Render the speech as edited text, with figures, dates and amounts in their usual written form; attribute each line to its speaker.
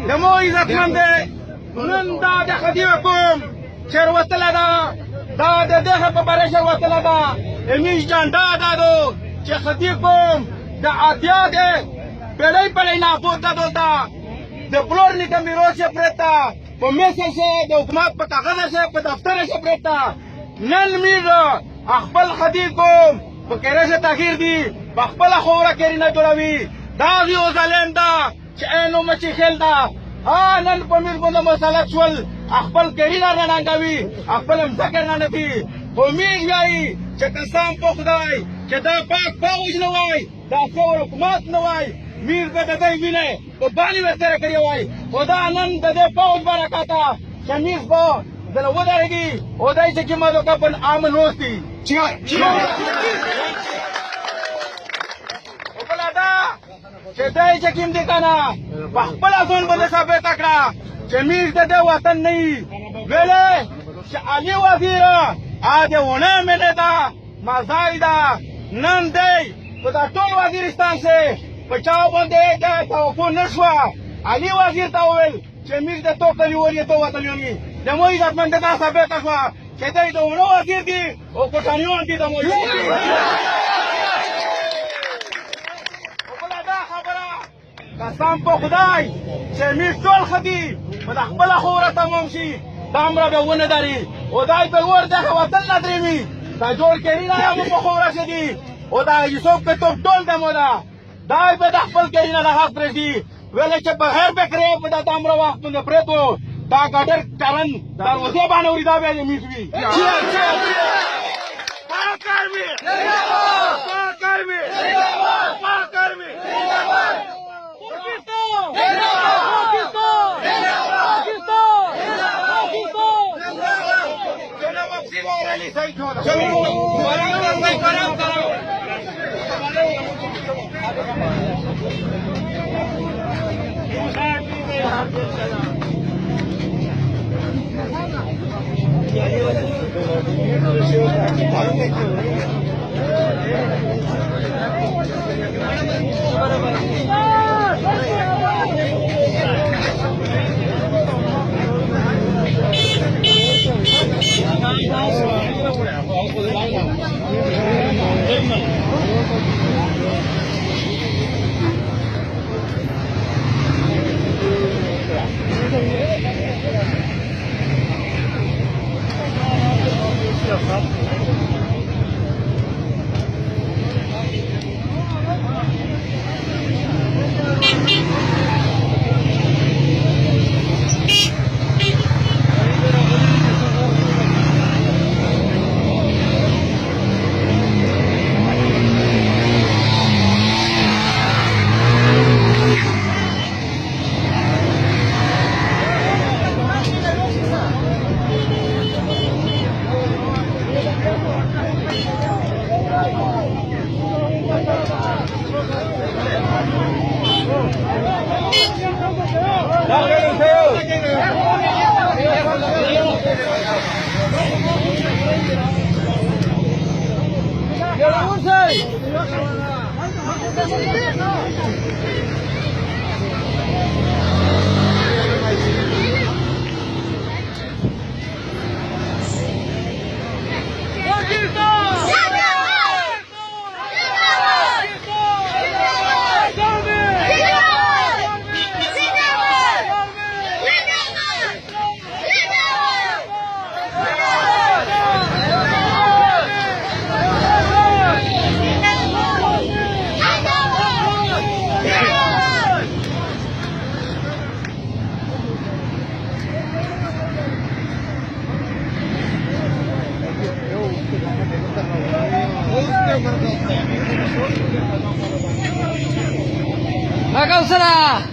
Speaker 1: دمو عزتمند نن دا د خدیو کوم چروتل دا د دغه په باره چروتل دا امیش جان دا دو چې خدی کوم د اتیا ده پیړۍ پیړۍ نه پورته دلته د پلور نیکم بیروسه پرتا په میسل سے د حکومت په کاغذ سے په دفتر سے پرتا نن میر خپل خدی کوم په کېره سے تاخير دي په خپل خوره کې نه جوړوي دا یو ظالم دا چې انو مچي خل دا نن په میر باندې مسالک شول خپل کېرینه رانګاوي خپل مذکر نه نفي په میر وایي چې قسم په خدای چې دا پاک فوج نه وای دا څور حکومت نه وای میر به د دې وینه په باندې ورته کړی وای خدا نن د دې فوج برکاته چې میر په دلته ودرېږي او دای چې کومه دوکه په امن وستي چې دای چې کوم دي کنه په خپل ځون باندې ثابت کړه چې میر د وطن نه ویلې چې علي وزیر ونه مې دا مزایدا نن دی په دا ټول وزیرستان سه په چا باندې دا توقع نشوه علي وزیر ته وویل چې میر د توکل وریه ته وطن یمي د موي ځمنده دا ثابت شوه چې دی د ونه وزیر دي او کوټانیون دي د موي قسم په خدای چې میر ټول خدي په خپل خوره تمام شي دا امر به ونه داري او دای په ور دغه وطن نه درېمي دا جوړ کړي نه هم په خوره شدي او دا یوسف په ټول دمو دا دای په خپل کړي نه حق پرېږدي ویل چې بغیر به کړې په دا امر وخت نه پرېتو دا ګډر چرن دروازه باندې ورې دا به میږي پاکرمي پاکرمي پاکرمي
Speaker 2: Kau sana.